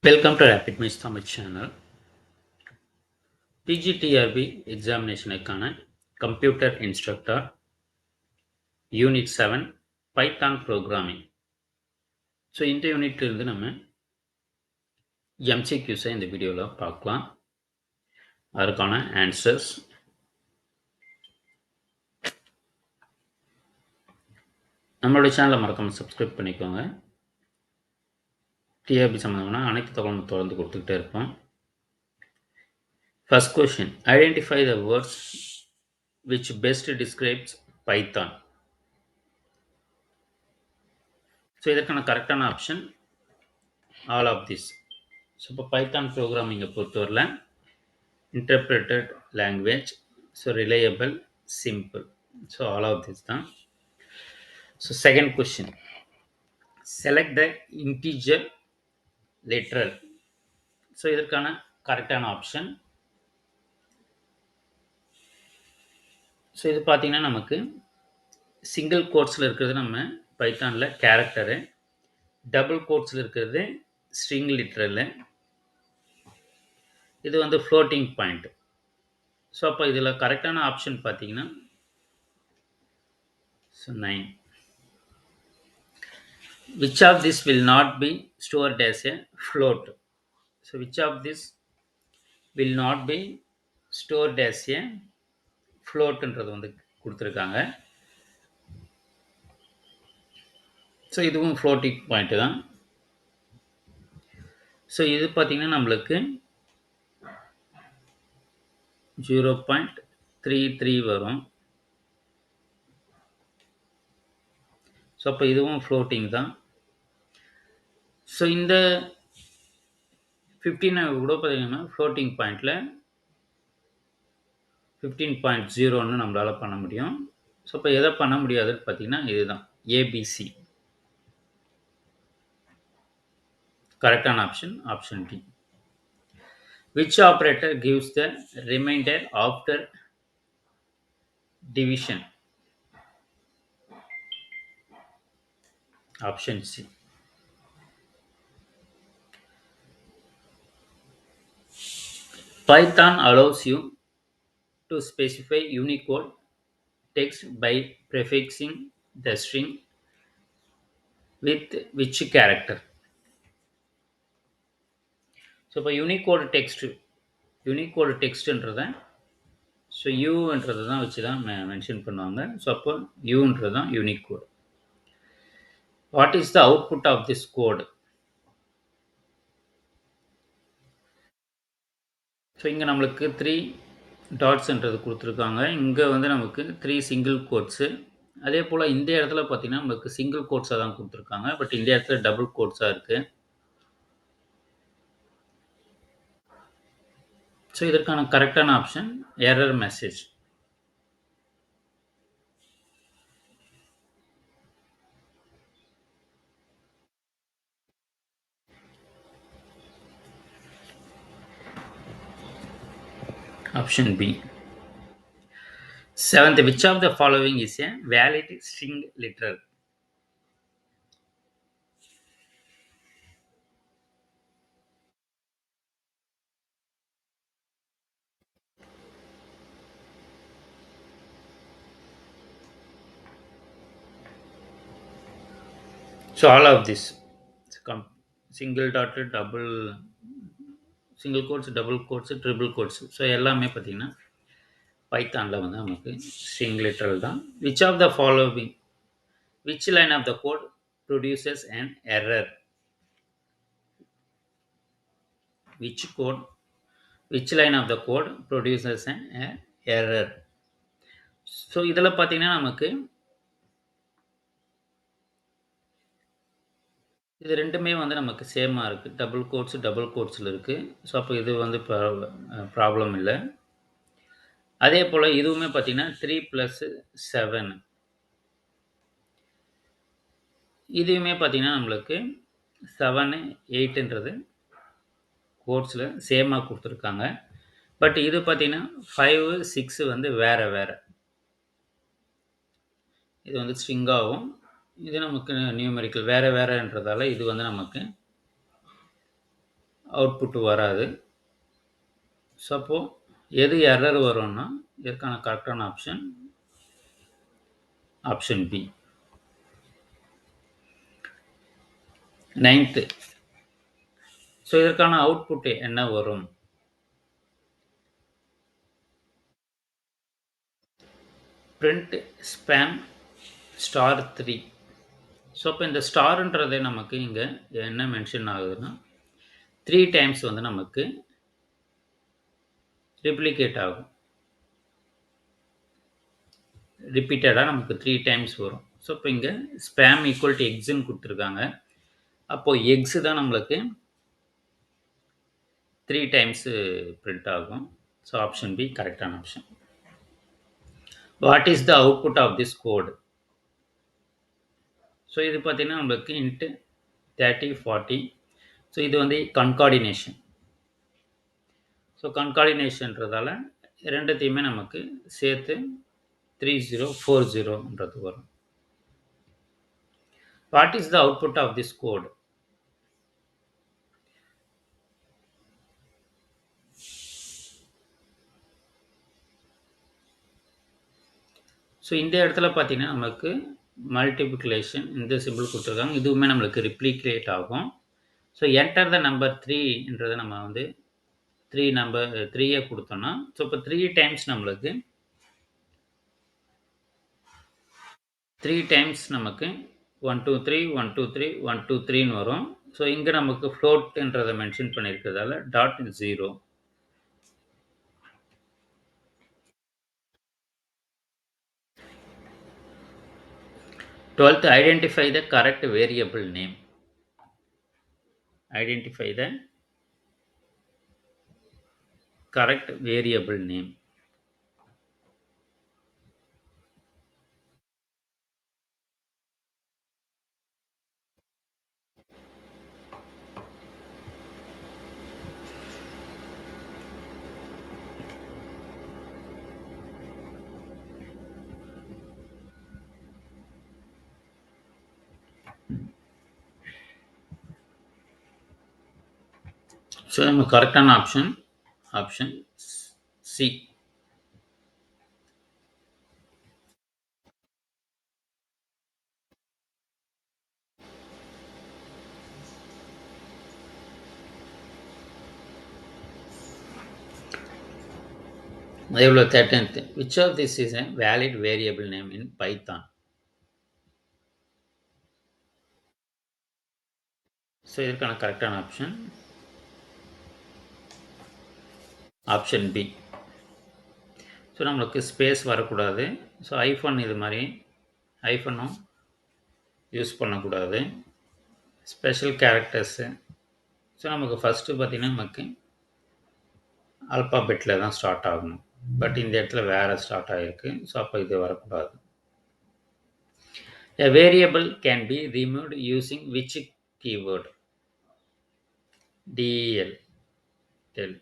Welcome to Rapid Maths Tamil channel. PGTRB எக்ஸாமினேஷனுக்கான computer instructor unit 7 Python programming. So இந்த யூனிட்ல இருந்து நம்ம எம்சிக்யூஸை இந்த வீடியோவில் பார்க்கலாம். அதற்கான ஆன்சர்ஸ் நம்மளுடைய சேனலை மறக்காமல் சப்ஸ்கிரைப் பண்ணிக்கோங்க. டிஆர்பி சம்மந்தமான அனைத்து தகவலும் தொடர்ந்து கொடுத்துக்கிட்டே இருப்போம். First question. Identify the words which best describes Python. So இதற்கான கரெக்டான option all of this. So இப்போ பைத்தான் ப்ரோக்ராமிங்கை பொறுத்தவரையில் interpreted language, so reliable, simple, so all of this தான். So second question. Select the integer literal. So இதற்கான கரெக்டான option. So இது பார்த்தீங்கன்னா நமக்கு சிங்கிள் கோட்ஸில் இருக்கிறது நம்ம பைத்தானில் கேரக்டரு, டபுள் கோட்ஸில் இருக்கிறது ஸ்ட்ரிங் லிட்ரல், இது வந்து ஃப்ளோட்டிங் பாயிண்ட். ஸோ அப்போ இதில் கரெக்டான ஆப்ஷன் பார்த்தீங்கன்னா so 9. Which of this will not be stored as a float? So which of this will not be stored as a floatன்றது வந்து கொடுத்துருக்காங்க. ஸோ இதுவும் ஃப்ளோட்டிங் பாயிண்ட் தான். ஸோ இது பார்த்தீங்கன்னா நம்மளுக்கு 0.33 வரும். ஸோ அப்போ இதுவும் ஃப்ளோட்டிங் தான். ஸோ இந்த 15 கூட பார்த்தீங்கன்னா ஃப்ளோட்டிங் பாயிண்டில் 15.0ன்னு நம்மளால் பண்ண முடியும். ஸோ இப்போ எதை பண்ண முடியாதுன்னு பார்த்தீங்கன்னா இதுதான் ஏபிசி. கரெக்டான option option D. Which operator gives the remainder after division? Option C. Python allows you to specify Unicode text by prefixing the string with which character? So இப்போ யூனிகோடு டெக்ஸ்ட்ன்றத ஸோ யூன்றது தான் வச்சு தான் மென்ஷன் பண்ணுவாங்க. So அப்போ யூன்றது தான் Unicode. What is the output of this code? So இங்கே நம்மளுக்கு 3 டாட்ஸ்ன்றது கொடுத்துருக்காங்க. இங்கே வந்து நமக்கு 3 சிங்கிள் கோட்ஸு. அதே போல் இந்த இடத்துல பார்த்தீங்கன்னா நம்மளுக்கு சிங்கிள் கோட்ஸாக தான் கொடுத்துருக்காங்க. பட் இந்த இடத்துல டபுள் கோட்ஸாக இருக்குது. ஸோ இதற்கான கரெக்டான option error message. Option B. 7th, which of the following is a valid string literal? So all of this single dotted, double, single quotes, double quotes, triple quotes. So எல்லாமே பார்த்தீங்கன்னா பைத்தானில் வந்து நமக்கு string literal தான். Which of the following, which line of the code produces an error? which line of the code produces an error? So இதில் பார்த்தீங்கன்னா நமக்கு இது ரெண்டுமே வந்து நமக்கு சேமாக இருக்குது. டபுள் கோட்ஸில் இருக்குது. ஸோ அப்போ இது வந்து ப்ராப்ளம் இல்லை. அதே போல் இதுவுமே பார்த்தீங்கன்னா 3 + 7, இதுவுமே பார்த்தீங்கன்னா நம்மளுக்கு 7, 8ன்றது கோட்ஸில் சேமாக கொடுத்துருக்காங்க. பட் இது பார்த்தீங்கன்னா 5, 6 வந்து வேறு வேறு. இது வந்து ஸ்ட்ரிங்காகவும், இது நமக்கு நியூமெரிக்கல் வேறு வேறுன்றதால இது வந்து நமக்கு அவுட்புட் வராது. ஸோ அப்போ எது எரர் வரும்னா, இதற்கான கரெக்டான option, option B. 9th. So இதற்கான அவுட்புட் என்ன வரும்? Print spam star 3. ஸோ அப்போ இந்த ஸ்டார்ன்றதே நமக்கு இங்க என்ன மென்ஷன் ஆகுதுன்னா, 3 டைம்ஸ் வந்து நமக்கு ரிப்ளிகேட் ஆகும். ரிப்பீட்டடா நமக்கு 3 டைம்ஸ் வரும். ஸோ இப்போ இங்க ஸ்பாம் ஈக்குவல் டூ எக்ஸ்ன்னு குடுத்துருக்காங்க. அப்போ எக்ஸ் தான் நம்மளுக்கு 3 டைம்ஸ் பிரிண்ட் ஆகும். ஸோ ஆப்ஷன் பி கரெக்டான option. What is the output of this code? So இது பார்த்தீங்கன்னா நம்மளுக்கு இன்ட்டு 30, 40. ஸோ இது வந்து கன்கார்டினேஷன். ஸோ கன்கார்டினேஷன்றதால ரெண்டுத்தையுமே நமக்கு சேர்த்து 3040ன்றது வரும். What is the output of this code? So இந்த இடத்துல பார்த்தீங்கன்னா நமக்கு மல்டிப்ளிகேஷன் இந்த சிம்பிள் கொடுத்துருக்காங்க. இதுவுமே நம்மளுக்கு ரிப்ளிகேட் ஆகும். ஸோ என்டர் த நம்பர் 3ன்றதை நம்ம வந்து 3 கொடுத்தோம்னா, ஸோ இப்போ 3 டைம்ஸ் நம்மளுக்கு 3 டைம்ஸ் நமக்கு 1 2 3 1 2 3 1 2 3ன்னு வரும். ஸோ இங்கே நமக்கு ஃப்ளோட்ன்றதை mention பண்ணியிருக்கிறதால dot 0. Twelfth, identify the correct variable name. Identify the correct variable name. So the correct option, option C. எவ்வளோ 13th. Which of this is a valid variable name in Python? So இதற்கான கரெக்டான option option B. So நம்மளுக்கு space வரக்கூடாது. So iPhone இது மாதிரி ஐஃபோனும் use பண்ணக்கூடாது. Special characters. So நமக்கு first பார்த்திங்கன்னா நமக்கு ஆல்பாபெட்டில் தான் ஸ்டார்ட் ஆகணும். பட் இந்த இடத்துல வேறு ஸ்டார்ட் ஆகிருக்கு. ஸோ அப்போ இது வரக்கூடாது. A variable can be removed using which keyword? DEL. Del.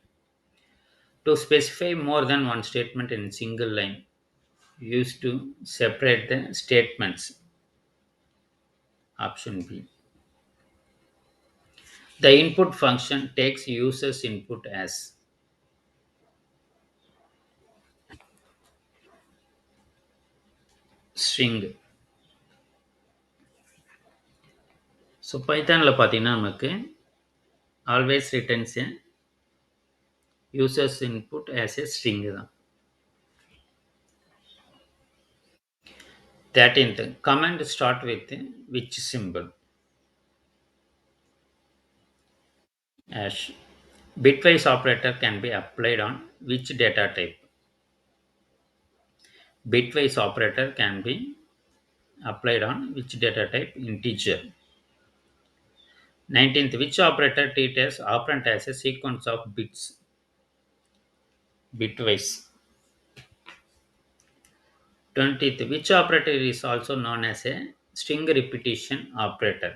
To specify more than one statement in single line, used to separate the statements. Option B. The input function takes user's input as string. So பைத்தானில் பார்த்தீங்கன்னா நமக்கு always returns a user's input as a string தான். 13th. Command start with which symbol? Hash. Bitwise operator can be applied on which data type? Bitwise operator can be applied on which data type? Integer. 19th. Which operator treats operand as a sequence of bits? Bitwise. 20th. Which operator is also known as a string repetition operator?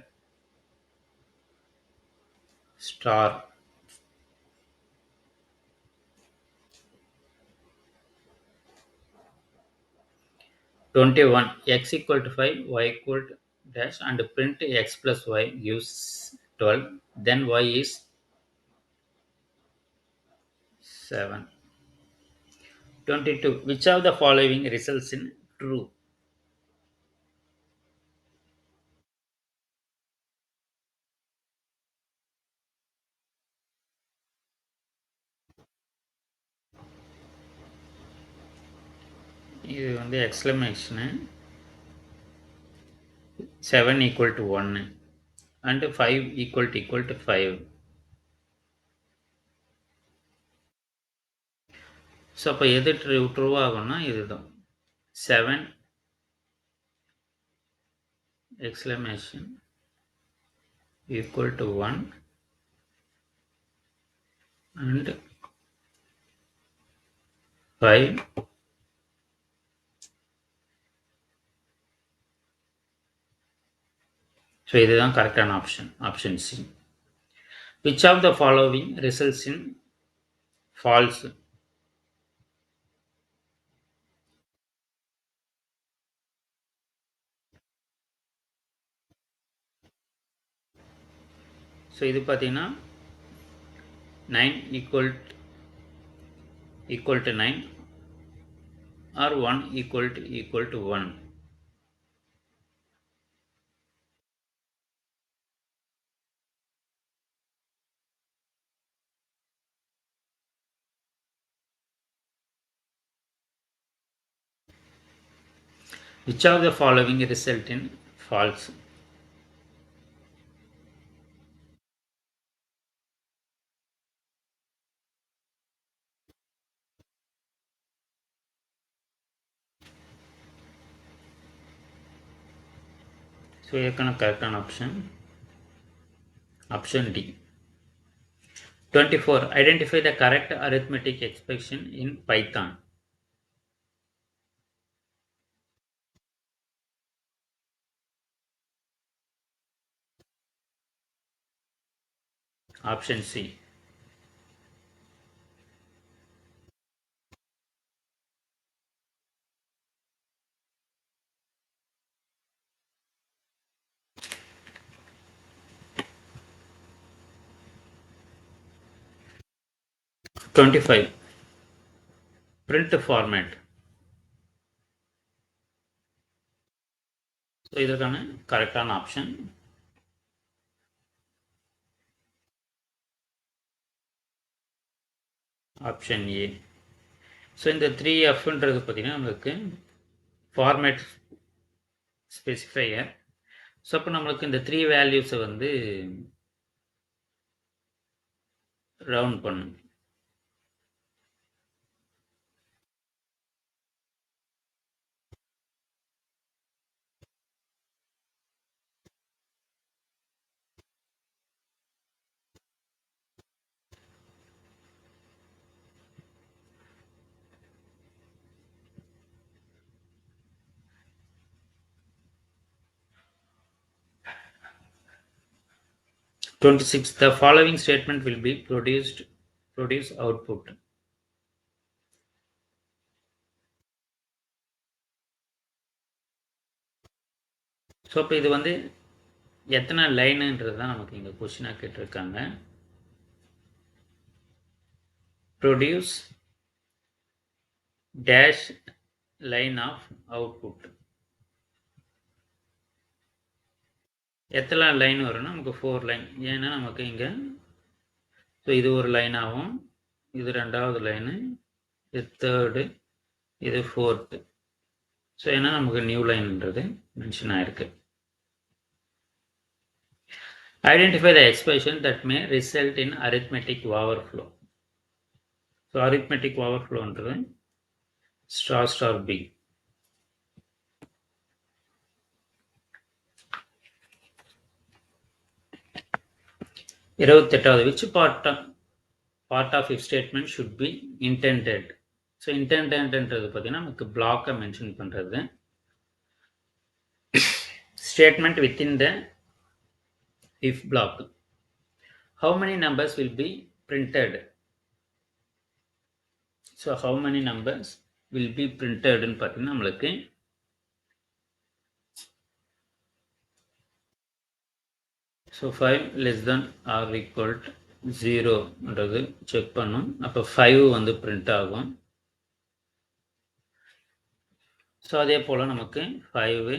Star. 21. X equal to 5, y equal to dash and print x plus y gives 12. Then y is 7. 22. Which of the following results in true? இது வந்து எக்ஸ்க்ளமேஷனு 7 equal to 1 and 5 equal to 5. So அப்போ எது true ஆகும்னா இதுதான் 7 exclamation equal to 1 and 5 so இதுதான் கரெக்டான option C. Which of the following results in false? So இது பார்த்தீங்கன்னா 9 equal to 9 or 1 equal to 1. Which of the following result in false? So ஏற்கனவே கரெக்டான option D. 24. Identify the correct arithmetic expression in Python. Option C. 25. Print format. So இதற்கான கரெக்டான option A. So இந்த 3Fன்றது பார்த்தீங்கன்னா நம்மளுக்கு format specifier. So அப்போ நம்மளுக்கு இந்த 3 வேல்யூஸை வந்து ரவுண்ட் பண்ணும். Twenty-six. The following statement will be produce output. So இப்போ இது வந்து எத்தனை லைனுன்றது தான் நமக்கு இங்கே கொஸ்டினாக கேட்டிருக்காங்க. Produce dash line of output. எத்தனை லைன் வரும்னா நமக்கு 4 லைன். ஏன்னா நமக்கு இங்கே ஸோ இது ஒரு லைனாகவும், இது 2வது லைனு, இது 3rd, இது 4th. ஸோ ஏன்னா நமக்கு நியூ லைன்ன்றது மென்ஷன் ஆயிருக்கு. Identify the expression that may result in arithmetic overflow. So arithmetic overflowன்றது ஸ்டார் பி. 28வது. which part of if statement should be intended? So intendedன்றது பார்த்தீங்கன்னா நமக்கு பிளாக்கை மென்ஷன் பண்ணுறது. Statement within the if block. How many numbers will be printed? So how many numbers will be printedன்னு பார்த்தீங்கன்னா நம்மளுக்கு so 5 less than or equal to 0ன்றது check பண்ணும். அப்போ 5 வந்து பிரிண்ட் ஆகும். ஸோ அதே போல் நமக்கு 5,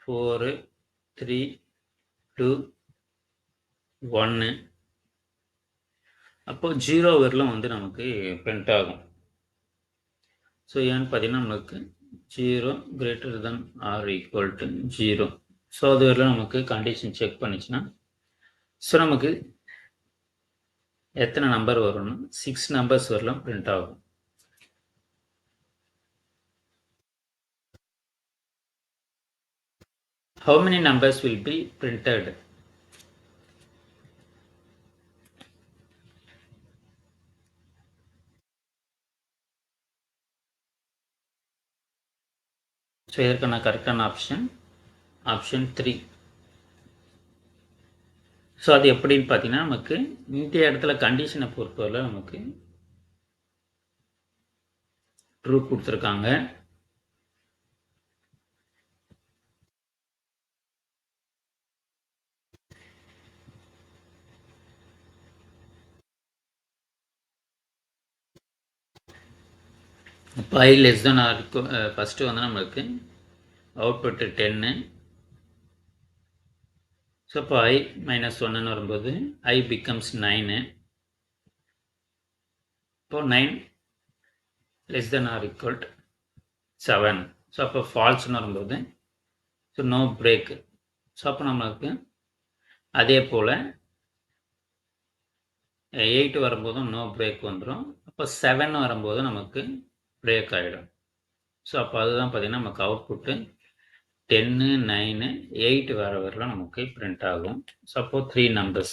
4, 3, 2, 1 அப்போ 0 வரலும் வந்து நமக்கு பிரிண்ட் ஆகும். ஸோ ஏன்னு பார்த்தீங்கன்னா நமக்கு 0 greater than or equal to 0. So அது வரலும் நமக்கு கண்டிஷன் செக் பண்ணிச்சுன்னா ஸோ நமக்கு எத்தனை நம்பர் வரும்னா 6 நம்பர்ஸ் வரலாம் பிரிண்ட் ஆகும். How many numbers will be printed? So இதற்கான கரெக்டான ஆப்ஷன் 3. ஸோ அது எப்படின்னு பார்த்தீங்கன்னா நமக்கு இந்த இடத்துல கண்டிஷனை பொறுத்தவரை நமக்கு ட்ரூ கொடுத்துருக்காங்க. இப்போ I less than or first வந்து நம்மளுக்கு அவுட்புட்டு 10. ஸோ இப்போ I minus 1ன்னு வரும்போது I becomes 9. இப்போ 9 less than or equal to 7. So அப்போ ஃபால்ஸ்ன்னு வரும்போது ஸோ நோ பிரேக். ஸோ அப்போ நம்மளுக்கு அதே போல் 8 வரும்போதும் நோ பிரேக் வந்துடும். அப்போ 7 வரும்போது நமக்கு பிரேக் ஆகிடும். ஸோ அப்போ அதுதான் பார்த்தீங்கன்னா நமக்கு அவுட்புட்டு 10, 9, 8 வரலாம் நமக்கு பிரிண்ட் ஆகும். சப்போ 3 numbers.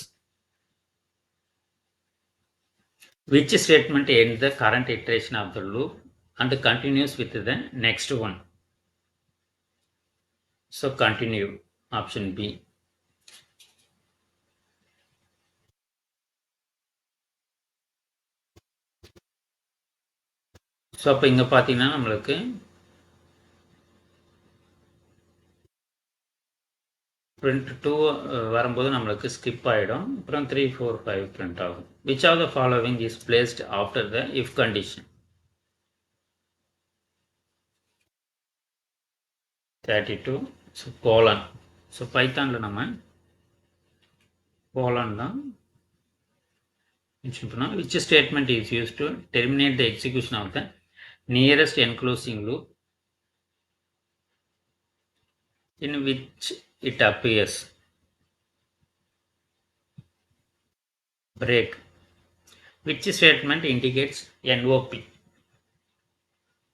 Which statement ends the current iteration of the loop and continues with the next one? So continue, option B. So அப்போ இங்கே பார்த்தீங்கன்னா நம்மளுக்கு print 2 வரும்போது நம்மளுக்கு ஸ்கிப் ஆகிடும். அப்புறம் 3, 4, 5 print ஆகும். Which of the following is placed after the if condition? 32. So colon. So பைத்தானில் நம்ம கோலன் தான் mention பண்ணோம். Which statement is used to terminate the execution of the nearest enclosing loop in which it appears? Break. Which statement indicates NOP?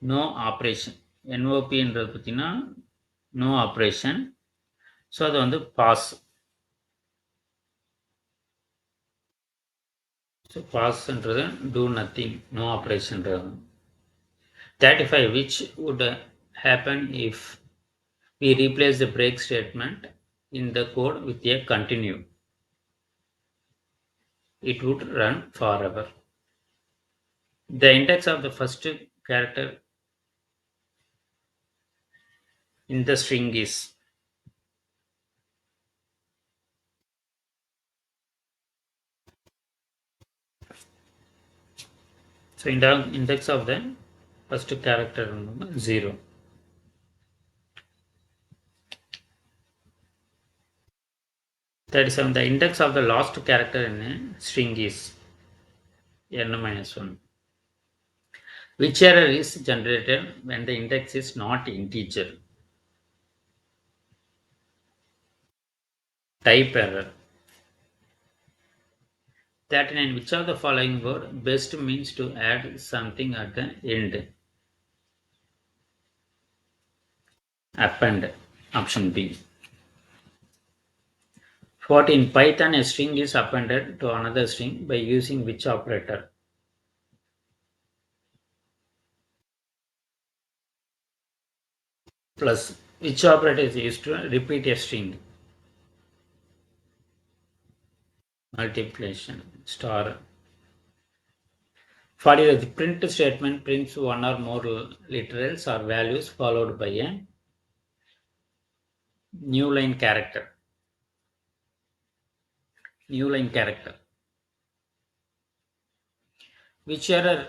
No operation. NOP என்றது பார்த்தீங்கன்னா no operation. So அது வந்து pass. So passன்றது do nothing, no operation. 35. Which would happen if we replace the break statement in the code with a continue? It would run forever. The index of the first character in the string is so index of the first character 0. That is the index of the last character in a string is n-1. Which error is generated when the index is not integer? Type error. 39. Which of the following word best means to add something at the end? Append, option B. 14. Python, a string is appended to another string by using which operator? Plus. Which operator is used to repeat a string? Multiplication, star. 40. The print statement prints one or more literals or values followed by a new line character. new line character. Which error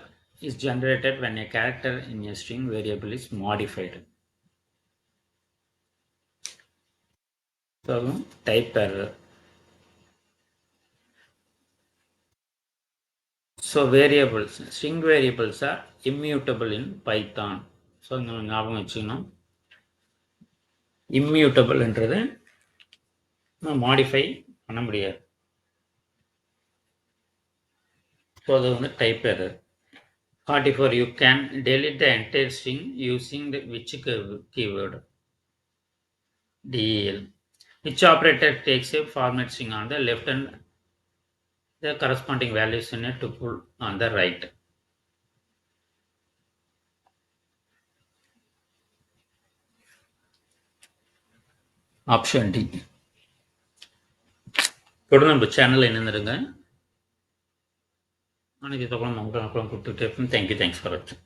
is generated when a character in a string variable is modified? So type error. So variables, string variables are immutable in Python. So ஞாபகம் வச்சுக்கணும், இம்மியூட்டபிள்ன்றது modify பண்ண முடியாது. So அது வந்து type error. 44, you can delete the entire string using the which keyword? del. Which operator takes a format string on the left and the corresponding values in a tuple on the right? Option D. தொடர்ந்து நம்ம சேனலில் இணைந்திருங்க. அனைத்து தகவலும் உங்களுக்கு கொடுத்துட்டே இருப்பேன். Thank you, thanks for வாட்சிங்.